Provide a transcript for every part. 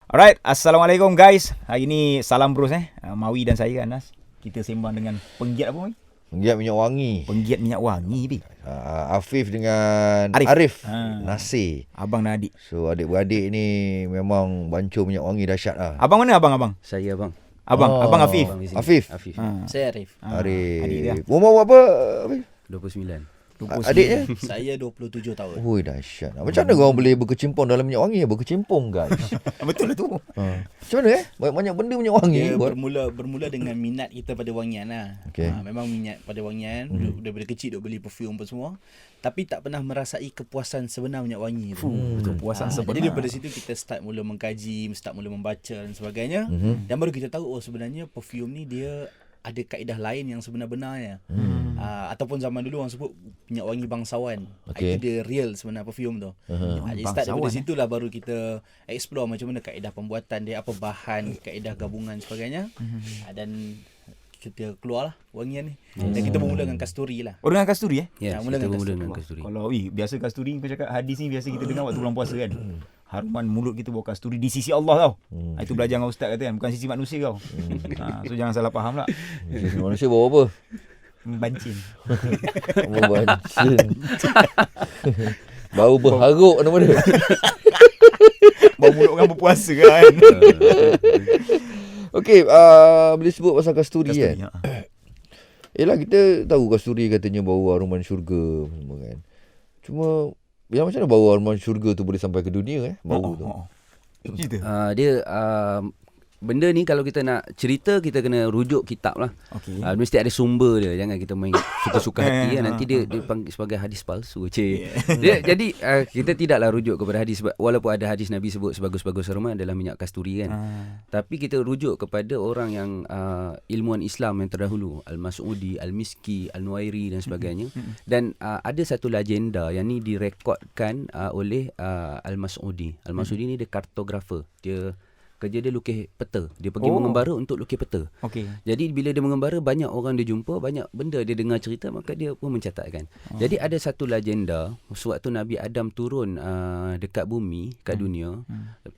Alright, Assalamualaikum guys. Hari ni salam bros Mawi dan saya Anas. Kita sembang dengan penggiat apa Mawi? Penggiat minyak wangi. Penggiat minyak wangi bi. Afif dengan Arif. Nasir. Abang dan adik. So adik-beradik ni memang bancu minyak wangi dahsyat lah. Abang mana abang? Saya abang. Abang Afif. Afif. Saya Arif. Arif. Adik dia. Umur apa Afif? 29. Adiknya? Saya 27 tahun. Oi dahsyat. Macam mana korang boleh berkecimpung dalam minyak wangi? Berkecimpung guys. Betul lah tu. Macam mana Banyak benda minyak wangi Dia buat. bermula dengan minat kita pada wangian lah. Okay. Memang minat pada wangian. Daripada kecil duk beli perfume apa semua. Tapi tak pernah merasai kepuasan sebenar minyak wangi tu. Kepuasan sebenar. Jadi daripada situ kita start mula mengkaji, start mula membaca dan sebagainya. Dan baru kita tahu sebenarnya perfume ni dia ada kaedah lain yang sebenar-benarnya. Ataupun zaman dulu orang sebut minyak wangi bangsawan. Okay. Itu dia real sebenar perfume tu. Jadi start daripada situlah baru kita explore macam mana kaedah pembuatan dia, apa bahan, kaedah gabungan sebagainya. Dan kita keluarlah wangian ni. Dan kita bermula dengan kasturi lah. Oh, dengan kasturi Ya, mula kita dengan bermula kasturi. dengan kasturi. Kalau biasa kasturi kau cakap hadis ni biasa kita dengar waktu bulan puasa kan. Haruman mulut kita bawa kasturi di sisi Allah tau. Itu belajar dengan ustaz kata kan, bukan sisi manusia kau. So jangan salah faham lah. Manusia bawa apa? Bancin. Bawa bancin. Bau berharuk nama dia. Bawa mulut orang berpuasa kan. Okey, boleh sebut pasal kasturi kan. ya. Yelah kita tahu kasturi katanya bau haruman syurga semua kan. Cuma yang macam mana bau haruman syurga tu boleh sampai ke dunia bau tu. Cerita. Dia benda ni kalau kita nak cerita kita kena rujuk kitab lah. Okey. Mesti ada sumber dia. Jangan kita main suka-suka hati kan. Nanti dia panggil sebagai hadis palsu. Jadi kita tidaklah rujuk kepada hadis, walaupun ada hadis Nabi sebut sebagus-bagus haruman adalah minyak kasturi kan. Tapi kita rujuk kepada orang yang ilmuwan Islam yang terdahulu, Al-Mas'udi, Al-Miski, Al-Nuwairi dan sebagainya. Dan ada satu legenda yang ni direkodkan oleh Al-Mas'udi. Al-Mas'udi ni dia kartografer. Kerja dia lukis peta. Dia pergi mengembara untuk lukis peta. Okey. Jadi bila dia mengembara, banyak orang dia jumpa, banyak benda dia dengar cerita, maka dia pun mencatatkan. Jadi ada satu legenda, sewaktu Nabi Adam turun dekat bumi, kat dunia,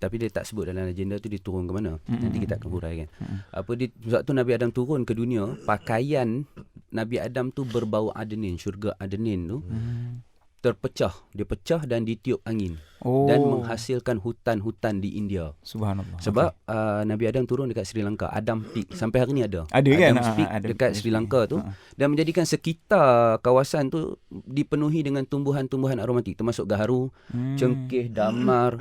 tapi dia tak sebut dalam legenda tu dia turun ke mana. Nanti kita akan huraikan. Sewaktu Nabi Adam turun ke dunia, pakaian Nabi Adam tu berbau adenin, syurga adenin tu. Terpecah, dia pecah dan ditiup angin dan menghasilkan hutan-hutan di India. Subhanallah. Sebab Nabi Adam turun dekat Sri Lanka, Adam Peak sampai hari ni ada. Ada kan? Adam Peak Adam dekat Sri Lanka tu dan menjadikan sekitar kawasan tu dipenuhi dengan tumbuhan-tumbuhan aromatik termasuk gaharu, cengkeh, damar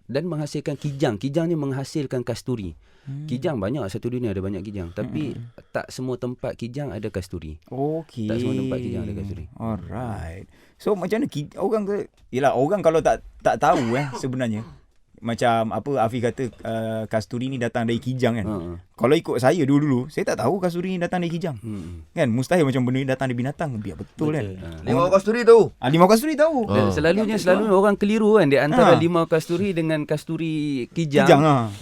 dan menghasilkan kijang. Kijang ni menghasilkan kasturi. Kijang banyak, satu dunia ada banyak kijang, tapi tak semua tempat kijang ada kasturi. Okey. Tak semua tempat kijang ada kasturi. Alright. So macam mana orang ke? Yalah orang kalau tak tahu sebenarnya. Macam apa Afi kata kasturi ni datang dari kijang kan. Kalau ikut saya dulu saya tak tahu kasturi ni datang dari kijang. Kan mustahil macam benda ni datang dari binatang. Biar betul kan. Limau kasturi tahu. Limau kasturi tahu. Dan selalu orang keliru kan di antara limau kasturi dengan kasturi kijang.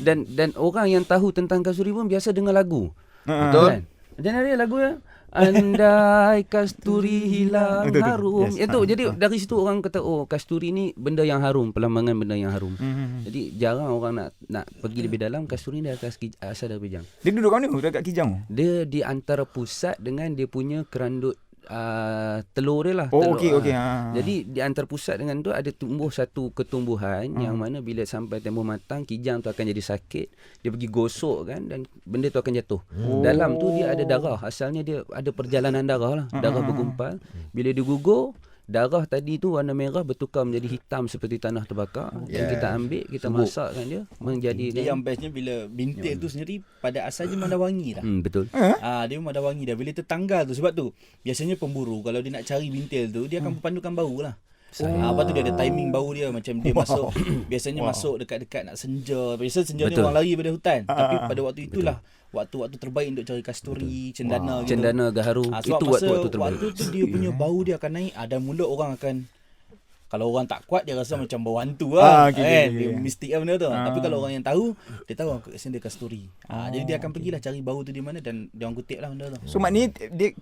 Dan orang yang tahu tentang kasturi pun biasa dengar lagu. Betul. Kan? Macam mana dia lagu ya? Andai kasturi hilang Betul. harum. Yes. Itu jadi dari situ orang kata kasturi ni benda yang harum, pelambangan benda yang harum. Jadi jarang orang nak pergi lebih dalam. Kasturi ni asal dari kijang. Dia duduk kat mana? Dekat kijang. Dia di antara pusat dengan dia punya kerandut telur dia lah. Telur. Okey. Jadi di antara pusat dengan tu ada tumbuh satu ketumbuhan yang mana bila sampai tempoh matang kijang tu akan jadi sakit. Dia pergi gosok kan dan benda tu akan jatuh. Dalam tu dia ada darah. Asalnya dia ada perjalanan darah lah. Darah bergumpal. Bila dia gugur, darah tadi tu warna merah bertukar menjadi hitam seperti tanah terbakar. Dan kita ambil, kita masakkan dia menjadi Dia yang bestnya bila bintil tu sendiri pada asalnya memang dah wangi dah. betul. Dia memang dah wangi dah. Bila tertanggal tu, sebab tu biasanya pemburu kalau dia nak cari bintil tu dia akan berpandukan bau lah. Lepas tu dia ada timing bau dia. Macam dia masuk, biasanya masuk dekat-dekat nak senja. Biasa senja ni orang lari pada hutan. Tapi pada waktu itulah waktu terbaik untuk cari kasturi, cendana gitu. Cendana, gaharu. Sebab Itu waktu terbaik. waktu tu dia punya bau dia akan naik. Dan mula orang akan, kalau orang tak kuat dia rasa macam bau hantu lah. Dia mistik lah benda tu. Tapi kalau orang yang tahu, dia tahu kat sini dia kasturi. Jadi dia akan pergilah cari bau tu di mana dan dia orang kutip lah benda tu. So maknanya dia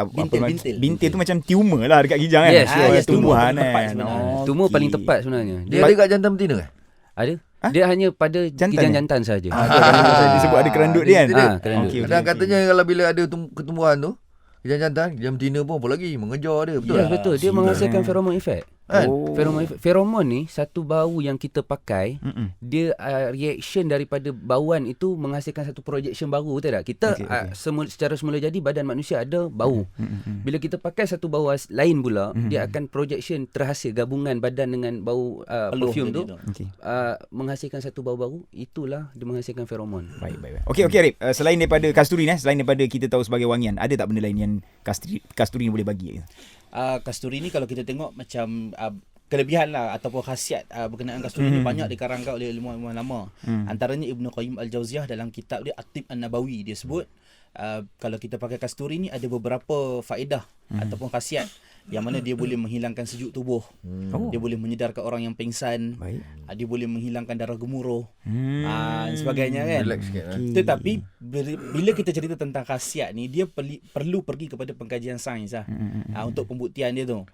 Bintil. bintil tu macam tumor lah dekat kijang kan. Yes, yes, tumbuhan tumor paling tepat kan. sebenarnya. Tumor paling tepat sebenarnya. Dia ada kat jantan betina ke? Ada. Dia hanya pada Jantan kijang je? jantan saja. Disebut ada kerandut dia kan? Kerandut. Okey, Dan katanya kalau bila ada ketumbuhan tu, jantan, dia betina pun apa lagi mengejar dia, betul Ya, tak? betul. Dia menghasilkan pheromone effect. Kan? Pheromone ni satu bau yang kita pakai, Mm-mm. dia reaction daripada bauan itu menghasilkan satu projection baru, betul tak? Kita secara semula jadi badan manusia ada bau. Bila kita pakai satu bau lain pula, dia akan projection terhasil gabungan badan dengan bau perfume tu, Okey. menghasilkan satu bau baru. Itulah dia menghasilkan pheromone. Baik. Okey Arif, selain daripada kasturi ni, selain daripada kita tahu sebagai wangian, ada tak benda lain yang kasturi ni boleh bagi? Kasturi ni kalau kita tengok macam kelebihan lah ataupun khasiat berkenaan kasturi ni banyak dikarangkan oleh ilmuwan lama. Antaranya Ibnu Qayyim Al-Jauziyah dalam kitab dia At-Tib An-Nabawi, dia sebut kalau kita pakai kasturi ni ada beberapa faedah ataupun khasiat yang mana dia boleh menghilangkan sejuk tubuh. Dia boleh menyedarkan orang yang pengsan. Baik. Dia boleh menghilangkan darah gemuruh. Dan sebagainya kan. Relax sikit. Tetapi bila kita cerita tentang khasiat ni, dia perlu pergi kepada pengkajian sains lah. Untuk pembuktian dia tu.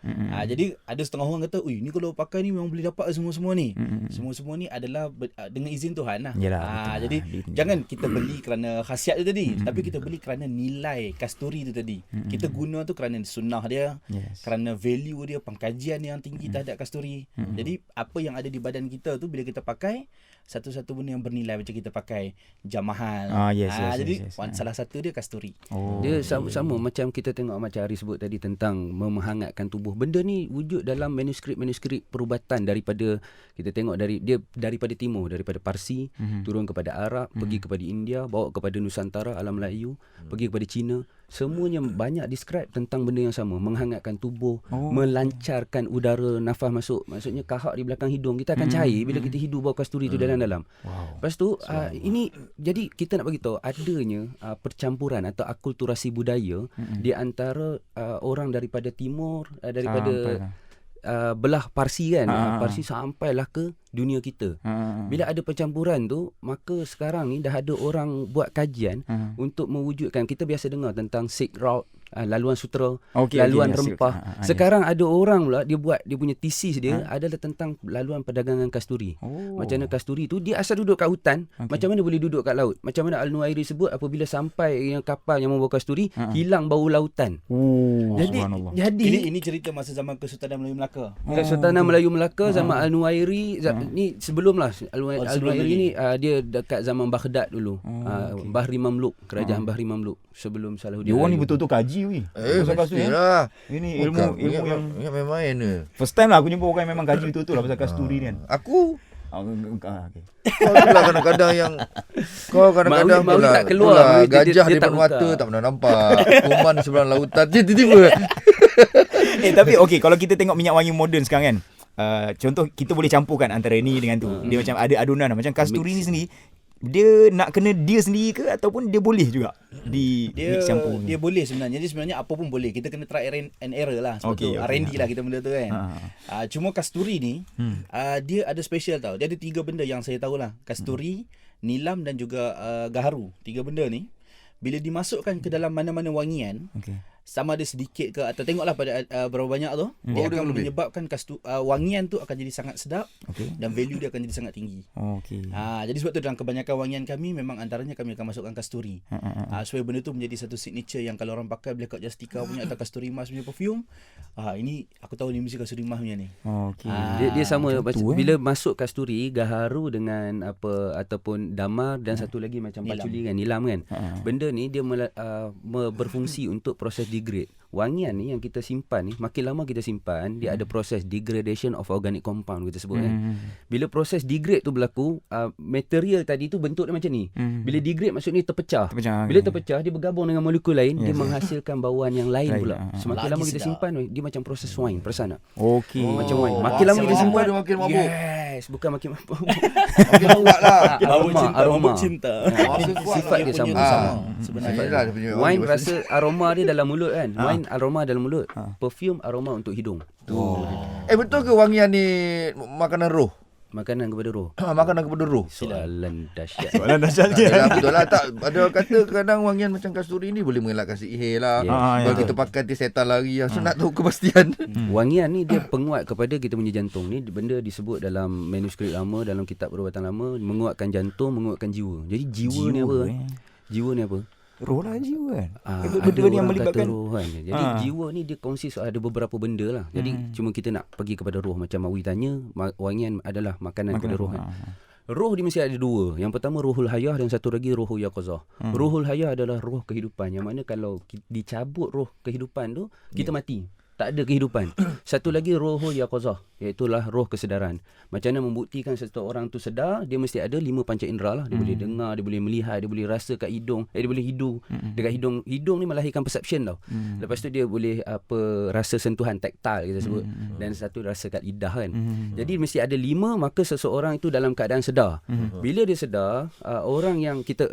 Jadi ada setengah orang kata, ni kalau pakai ni memang boleh dapat semua-semua ni. Semua-semua ni adalah dengan izin Tuhan lah. Yalah, Jadi jangan kita beli kerana khasiat tu tadi, tapi kita beli kerana nilai kasturi tu tadi. Kita guna tu kerana sunnah dia, kerana value dia, pengkajian yang tinggi terhadap kasturi. Jadi apa yang ada di badan kita tu bila kita pakai, satu-satu benda yang bernilai macam kita pakai jam mahal. Jadi salah satu dia kasturi. Dia sama macam kita tengok macam Ari sebut tadi tentang menghangatkan tubuh. Benda ni wujud dalam manuskrip perubatan daripada kita tengok daripada timur, daripada Parsi, turun kepada Arab, pergi kepada India, bawa kepada Nusantara, alam Melayu, pergi kepada Cina. Semuanya banyak describe tentang benda yang sama, menghangatkan tubuh, melancarkan udara nafas masuk. Maksudnya kahak di belakang hidung kita akan cair bila kita hidu bau kasturi tu dalam. Lepas tu ini jadi kita nak bagi tahu adanya percampuran atau akulturasi budaya di antara orang daripada timur, daripada belah Parsi kan. Parsi sampailah ke dunia kita. Bila ada percampuran tu, maka sekarang ni dah ada orang buat kajian untuk mewujudkan. Kita biasa dengar tentang Silk Route, laluan sutera, laluan rempah. Sekarang ada orang pula dia buat dia punya tesis dia adalah tentang laluan perdagangan kasturi. Macam mana kasturi tu dia asal duduk kat hutan, macam mana boleh duduk kat laut. Macam mana Al-Nuairi sebut apabila sampai yang kapal yang membawa kasturi hilang bau lautan. Jadi Ini cerita masa zaman Kesultanan Melayu Melaka. Kesultanan Melayu Melaka zaman Al-Nuairi ni sebelumlah Al-Nuairi ni dia dekat zaman Baghdad dulu. Bahri Mamluk, kerajaan Bahri Mamluk sebelum Salahuddin. Dia orang ni betul-betul kaji weh. Mestilah. Ini ilmu yang main-main ni. first time lah aku jumpa orang yang memang kaji betul-betul lah pasal kasturi ni kan. Aku Okay. Kau pula kadang-kadang yang kau kadang-kadang Maui pula, tak keluar, gajah dia di tak depan buka. mata tak pernah nampak. Kuman sebelah lautan tiba-tiba. Tapi okey, kalau kita tengok minyak wangi moden sekarang kan, contoh kita boleh campurkan antara ni dengan tu. Dia macam ada adunan lah. Macam kasturi ni sendiri, dia nak kena dia sendiri ke ataupun dia boleh juga mix campur ni? Dia boleh sebenarnya. Jadi sebenarnya apa pun boleh. Kita kena try and error lah. Sebab tu R&D lah kita benda tu kan. Cuma kasturi ni dia ada special tau. Dia ada 3 benda yang saya tahulah. Kasturi, nilam dan juga gaharu. 3 benda ni bila dimasukkan ke dalam mana-mana wangian, sama ada sedikit ke atau tengoklah pada berapa banyak tu, dia akan menyebabkan wangian tu akan jadi sangat sedap dan value dia akan jadi sangat tinggi. Jadi sebab tu dalam kebanyakan wangian kami memang antaranya kami akan masukkan kasturi. Supaya benda tu menjadi satu signature yang kalau orang pakai bila kat Justika punya atau kasturi mas punya perfume, ini aku tahu ni mesti kasturi mas punya ni. Dia sama bila masuk kasturi, gaharu dengan apa ataupun damar dan satu lagi macam patchouli kan, nilam kan. Benda ni dia berfungsi untuk proses degrade. Wangian ni yang kita simpan ni, makin lama kita simpan, dia ada proses degradation of organic compound kita sebut kan. Bila proses degrade tu berlaku, material tadi tu bentuk dia macam ni. Bila degrade maksudnya terpecah. Bila terpecah dia bergabung dengan molekul lain, dia menghasilkan bauan yang lain pula. Semakin lama kita simpan, dia macam proses wine, perasan tak? Macam wine. Makin lama kita simpan, dia makin mabuk. Yes, bukan makin mabuk. Makin kuat lah. Aroma cinta. Sifat dia sama. Sebenarnya Wine rasa aroma dia dalam mulut kan. Wine aroma dalam mulut. Perfume aroma untuk hidung. Betul ke wangian ni makanan roh? makanan kepada roh. Makanan kepada roh. Soalan dahsyat. Soalan dahsyat je. Yalah, betul lah. Tak, ada orang kata kadang wangian macam kasturi ni boleh mengelakkan sihir lah. Yes. Kalau kita pakai nanti setan lari lah. So nak tahu kepastian. Wangian ni dia penguat kepada kita punya jantung. Ni benda disebut dalam manuskrip lama, dalam kitab perubatan lama, menguatkan jantung, menguatkan jiwa. Jadi jiwa ni apa? Jiwa ni apa? Roh lah jiwa kan. Ada Benda ni yang orang kata melibatkan roh kan. Jadi jiwa ni dia kongsi ada beberapa benda lah. Jadi cuma kita nak pergi kepada roh. Macam Mawi tanya, wangian adalah makanan kepada roh kan. Roh dia mesti ada dua. Yang pertama ruhul hayah dan satu lagi ruhul yaqazah. Ruhul hayah adalah roh kehidupan. Yang mana kalau dicabut roh kehidupan tu, kita mati. Tak ada kehidupan. Satu lagi ruhul yaqazah, iaitulah roh kesedaran. Macam mana membuktikan seseorang tu sedar? Dia mesti ada 5 panca indera lah. Dia boleh dengar, dia boleh melihat, dia boleh rasa kat hidung, dia boleh hidu. Dekat hidung ni melahirkan perception tau. Lepas tu dia boleh rasa sentuhan taktil kita sebut. Dan satu rasa kat lidah kan. Jadi mesti ada 5, maka seseorang itu dalam keadaan sedar. Bila dia sedar, orang yang kita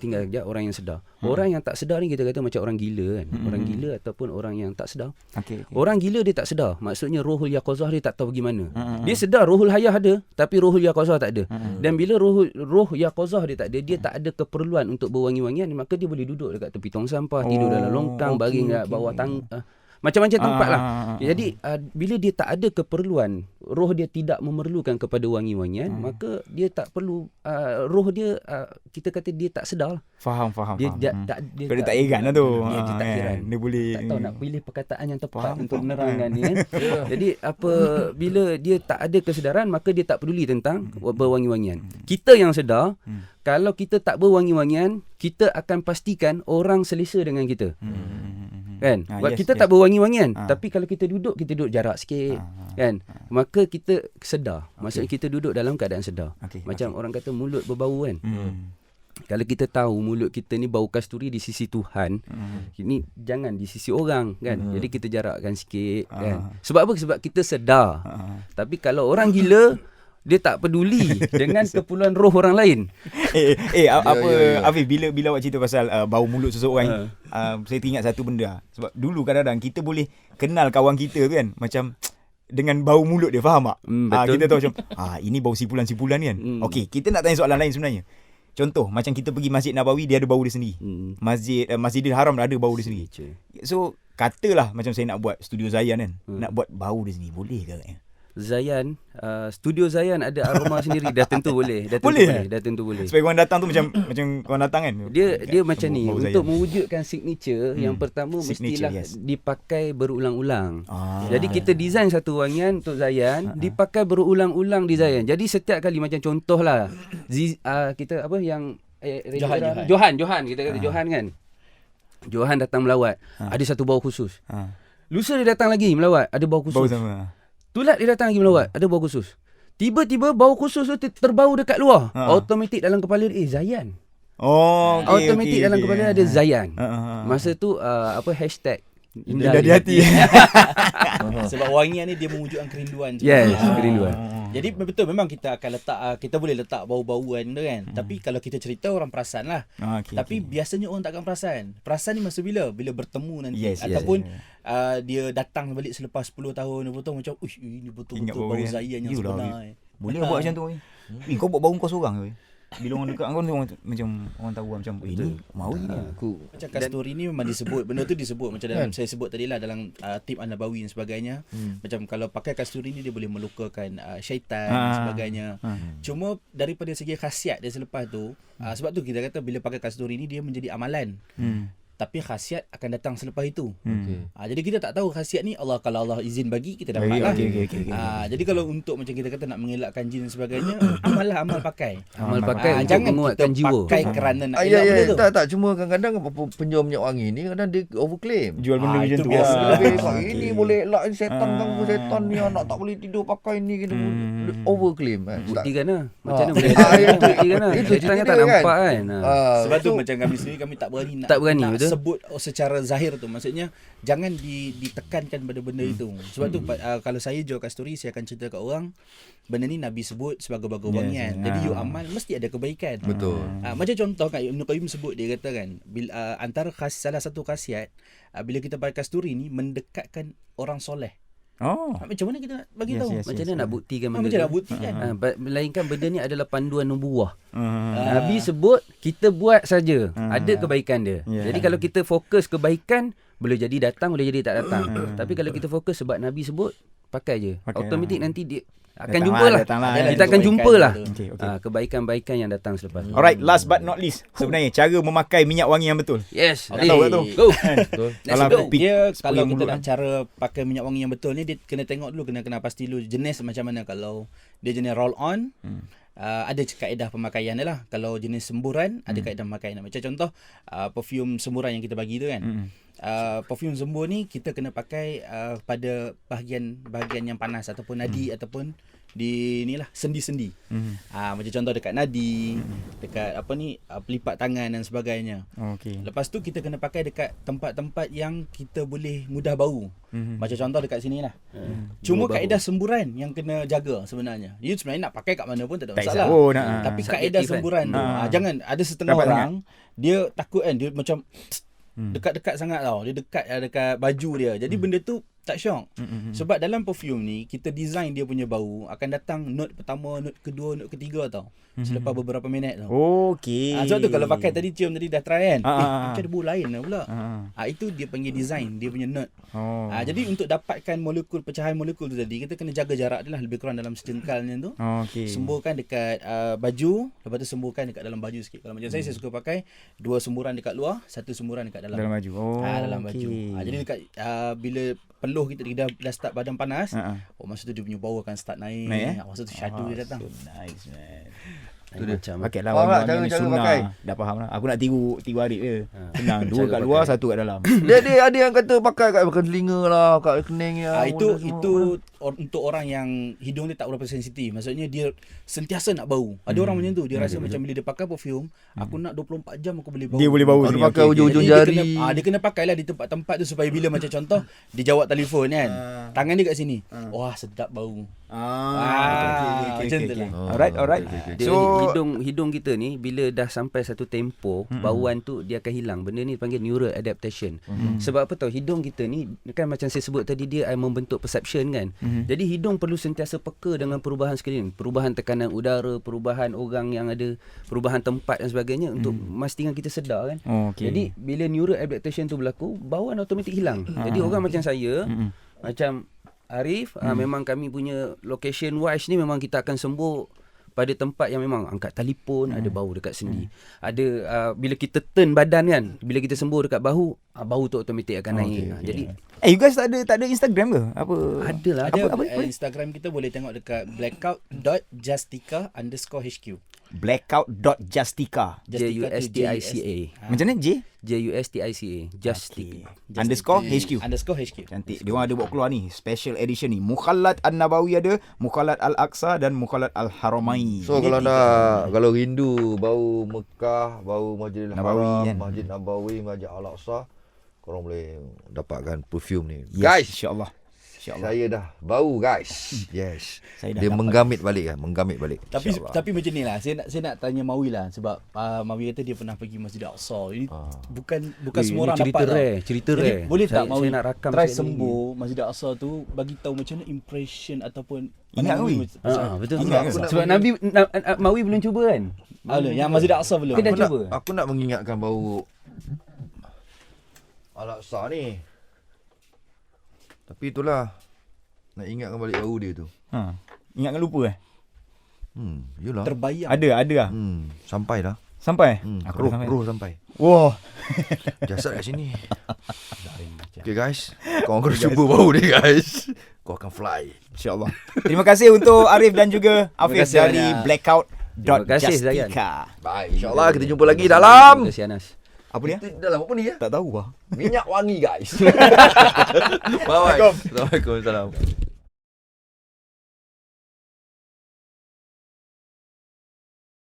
tinggal sekejap orang yang sedar. Orang yang tak sedar ni kita kata macam orang gila kan. Orang gila ataupun orang yang tak sedar. Okay. Orang gila dia tak sedar. Maksudnya rohul yaqazah dia tak tahu bagaimana. Dia sedar rohul hayah ada, tapi rohul yaqazah tak ada. Dan bila roh yaqazah dia tak ada, dia tak ada keperluan untuk berwangi-wangian, maka dia boleh duduk dekat tepi tong sampah, tidur dalam longkang, baring kat bawah macam-macam tempat lah. Jadi bila dia tak ada keperluan, roh dia tidak memerlukan kepada wangi-wangian, maka dia tak perlu, roh dia kita kata dia tak sedar lah. Faham. Dia tak heran lah tu. Dia tak heran. Dia boleh tak tahu nak pilih perkataan yang tepat untuk menerangkan ni kan. Jadi bila dia tak ada kesedaran, maka dia tak peduli tentang berwangi-wangian. Kita yang sedar, kalau kita tak berwangi-wangian, kita akan pastikan orang selesa dengan kita. Kan? Kita tak berwangi-wangian, tapi kalau kita duduk jarak sikit kan. Maka kita sedar. Maksudnya kita duduk dalam keadaan sedar. Macam orang kata mulut berbau kan. Kalau kita tahu mulut kita ni bau kasturi di sisi Tuhan, ini jangan di sisi orang kan. Jadi kita jarakkan sikit kan. Sebab apa? Sebab kita sedar. Tapi kalau orang gila, dia tak peduli dengan keperluan roh orang lain. Afif, bila awak cerita pasal bau mulut seseorang, saya teringat satu benda. Sebab dulu kadang-kadang kita boleh kenal kawan kita tu kan, macam dengan bau mulut dia, faham tak? Kita tahu macam ini bau sipulan-sipulan kan. Okey, kita nak tanya soalan lain sebenarnya. Contoh, macam kita pergi Masjid Nabawi, dia ada bau dia sendiri. Masjidil Haram ada bau dia sendiri. So, katalah macam saya nak buat studio Zayan kan, nak buat bau dia sendiri, boleh ke katanya? Zayan, studio Zayan ada aroma sendiri, dah tentu boleh. Dah tentu boleh. Supaya korang datang tu macam korang datang kan. Dia macam ni, untuk mewujudkan signature, yang pertama mestilah dipakai berulang-ulang. Jadi kita design satu wangian untuk Zayan, dipakai berulang-ulang di Zayan. Jadi setiap kali, macam contohlah kita apa yang Johan kita kata Johan kan. Johan datang melawat, ada satu bau khusus. Lusa dia datang lagi melawat, ada bau khusus. Bau sama. Tulat dia datang lagi melawat, ada bau khusus. Tiba-tiba bau khusus tu terbau dekat luar. Automatik dalam kepala dia Zayan. Automatik dalam kepala ada Zayan. Masa tu hashtag indah di hati. Sebab wangian ni dia mewujudkan kerinduan. Yes, kerinduan. Jadi betul, memang kita akan letak, kita boleh letak bau-bauan tu kan. Tapi kalau kita cerita, orang perasan lah. Tapi biasanya orang takkan perasan. Perasan ni masa bila bertemu nanti. Ataupun dia datang balik selepas 10 tahun, 20 tahun, macam ini betul-betul bau Zayan yang sebenar. Boleh buat macam tu. Kau buat bau kau seorang ke? Bila orang dekat kau macam orang tahu macam ini mau ni aku. Macam kasturi ni memang disebut, benda tu disebut macam dalam saya sebut tadi lah, dalam tip An-Nabawi dan sebagainya. Macam kalau pakai kasturi ni dia boleh melukakan syaitan dan sebagainya. Cuma daripada segi khasiat dia selepas tu, sebab tu kita kata bila pakai kasturi ni dia menjadi amalan. Tapi khasiat akan datang selepas itu. Jadi kita tak tahu khasiat ni, kalau Allah izin bagi, kita dapat lah. Jadi kalau untuk macam kita kata nak mengelakkan jin dan sebagainya, amal pakai. Amal pakai untuk jangan menguatkan kita jiwa. pakai kerana nak elak benda tu. Tak, cuma kadang-kadang penjual minyak wangi ni kadang dia overclaim. Jual benda macam tu. Biasa. Ini boleh elak setan, ganggu setan ni, anak tak boleh tidur pakai ni, kita overclaim kan. Buktikan lah. Macam mana boleh buktikan lah. Setannya tak nampak kan. Sebab tu macam kami sendiri, kami tak berani nak sebut secara zahir tu. Maksudnya jangan ditekankan pada benda itu. Sebab tu kalau saya jual kasturi, saya akan cerita kat orang, benda ni Nabi sebut sebagai wangian. Jadi you amal mesti ada kebaikan. Betul. Macam contoh kan Ibn Qayyim sebut, dia kata kan, antara salah satu khasiat bila kita pakai kasturi ni, mendekatkan orang soleh. Oh. Macam mana kita nak bagi Yes, tahu? yes. Macam mana nak buktikan benda Macam tu? nak buktikan? Melainkan benda ni adalah panduan nubuah. Ah. Nabi sebut, kita buat saja. Ada kebaikan dia. Yeah. Jadi kalau kita fokus kebaikan, boleh jadi datang, boleh jadi tak datang. Tapi kalau kita fokus sebab Nabi sebut, pakai je. Pakai Automatik nanti dia akan Datang jumpa lah, lah. datang lah. Kita Ada akan kebaikan jumpa lah. tu. Okay, okay. Kebaikan-baikan yang datang selepas. Alright, last but not least. Sebenarnya cara memakai minyak wangi yang betul. Yes. Tak tahu tak tu? Go. Betul. Let's Kalau go. pick Dia sepuluh kalau kita mulut nak cara pakai minyak wangi yang betul ni, dia kena tengok dulu, kena pasti dulu jenis macam mana. Kalau dia jenis roll on, ada kaedah pemakaian dia lah. Kalau jenis semburan, ada kaedah pemakaian. Macam contoh perfume semburan yang kita bagi tu kan. Perfume sembur ni kita kena pakai pada bahagian yang panas ataupun nadi ataupun di inilah sendi-sendi. Macam contoh dekat nadi, dekat pelipat tangan dan sebagainya. Okey. Lepas tu kita kena pakai dekat tempat-tempat yang kita boleh mudah bau. Macam contoh dekat sini lah. Cuma kaedah semburan yang kena jaga sebenarnya. You sebenarnya nak pakai kat mana pun tak ada Tak masalah. kisah pun, Tapi Subjektif kaedah kan? semburan tu, jangan ada setengah Dapat orang dia takut kan, dia macam dekat-dekat sangat tau. Dia dekat baju dia. Jadi benda tu tak syok. Sebab dalam perfume ni kita design dia punya bau akan datang note pertama, note kedua, note ketiga tau. Selepas beberapa minit tau. Okey. Sebab tu kalau pakai tadi cium tadi dah try kan. Ah. Macam ada bau lain lah pula. Itu dia panggil design dia punya note. Oh. Jadi untuk dapatkan pecahan molekul tu tadi, kita kena jaga jarak dia lah lebih kurang dalam sejengkalnya tu. Okey. Semburkan dekat baju, lepas tu semburkan dekat dalam baju sikit. Kalau macam saya suka pakai 2 semburan dekat luar, 1 semburan dekat dalam baju. Oh. dalam baju. okey. Jadi dekat bila peluh kita dah start badan panas, masa tu dia punya bau akan start naik. Naik, Masa tu shadow dia datang. So nice man. Macam Pakai lah Faham tak wangi-wangi ni cara sunnah. pakai? Dah faham lah. Aku nak tiru Arif je. Senang. 2 Cara kat luar, pakai. 1 kat dalam. Dia ada yang kata pakai kat telinga lah, kat kening ya. Itu untuk orang yang hidung dia tak berapa sensitif. Maksudnya dia sentiasa nak bau. Ada orang macam tu. Dia rasa macam bila dia pakai perfume, aku nak 24 jam aku boleh bau. Dia boleh bau Ada sini. pakai Okey, okey. ujung-ujung Jadi jari. dia kena pakailah di tempat-tempat tu supaya bila macam contoh dia jawab telefon kan. Tangan dia kat sini. Wah, sedap bau. Macam tu lah. Alright. Dia So hidung kita ni bila dah sampai satu tempoh, bauan tu dia akan hilang. Benda ni panggil neural adaptation. Sebab apa tahu, hidung kita ni kan macam saya sebut tadi, dia membentuk perception kan. Jadi hidung perlu sentiasa peka dengan perubahan sekeliling, perubahan tekanan udara, perubahan orang yang ada, perubahan tempat dan sebagainya untuk memastikan kita sedar kan. okey. Jadi bila neural adaptation tu berlaku, bauan automatik hilang. Jadi orang macam saya, macam Arif, memang kami punya location wise ni memang kita akan sembur pada tempat yang memang angkat telefon, ada bau dekat sendi. Ada bila kita turn badan kan, bila kita sembur dekat bahu, bau tu automatik akan naik. Jadi you guys tak ada Instagram ke? Apa? adalah Ada apa? Instagram kita boleh tengok dekat blackout.justica_HQ. Blackout.justica. JUSTICA. Macam mana? J? JUSTICA. Justica. Underscore HQ. _HQ. Cantik. Dia orang ada buat keluar ni special edition ni. Mukhallat An-Nabawi ada, Mukhallat Al-Aqsa dan Mukhallat Al-Haramain. So kalau rindu bau Mekah, bau Masjidil Nabawi, Haram, kan? Masjid Nabawi, Masjid Al-Aqsa, korang boleh dapatkan perfume ni. Yes, Guys, insya-Allah. saya dah bau guys. Yes. Saya dah Dia dapat. menggamit balik. Tapi macam ni lah, saya nak tanya Mawi lah, sebab Mawi kata dia pernah pergi Masjid Al-Aqsa. Ini bukan semua orang cerita dapat rare, tau. cerita Jadi, rare. boleh tak Saya Mawi nak rakam try sekali sembur Masjid Al-Aqsa tu, bagi tahu macam mana impression ataupun Ingat pandangan Mawi? Mawi. Betul. Ingat ke? Sebab Nabi Mawi belum cuba kan? Yang Masjid Al-Aqsa belum. Dia dah cuba. Aku nak mengingatkan bau Al-Aqsa ni. Tapi itulah, nak ingatkan balik bau dia tu. Ingatkan lupa Yelah. Terbayang. Ada lah. Sampai dah. Sampai? Aku dah sampai. Roh sampai. Wah. Jasad kat sini. Okay guys, kau akan cuba bau ni guys. Kau akan fly. InsyaAllah. Terima kasih untuk Arif dan juga Hafiz kasih dari banyak. Blackout.justica. Terima kasih, Zayan. Baik, insyaAllah kita jumpa lagi dalam Terima kasih Anas. Apa dia? dalam apa ni ya? Tak tahu lah. Minyak wangi guys. Bye bye. Assalamualaikum. Assalamualaikum.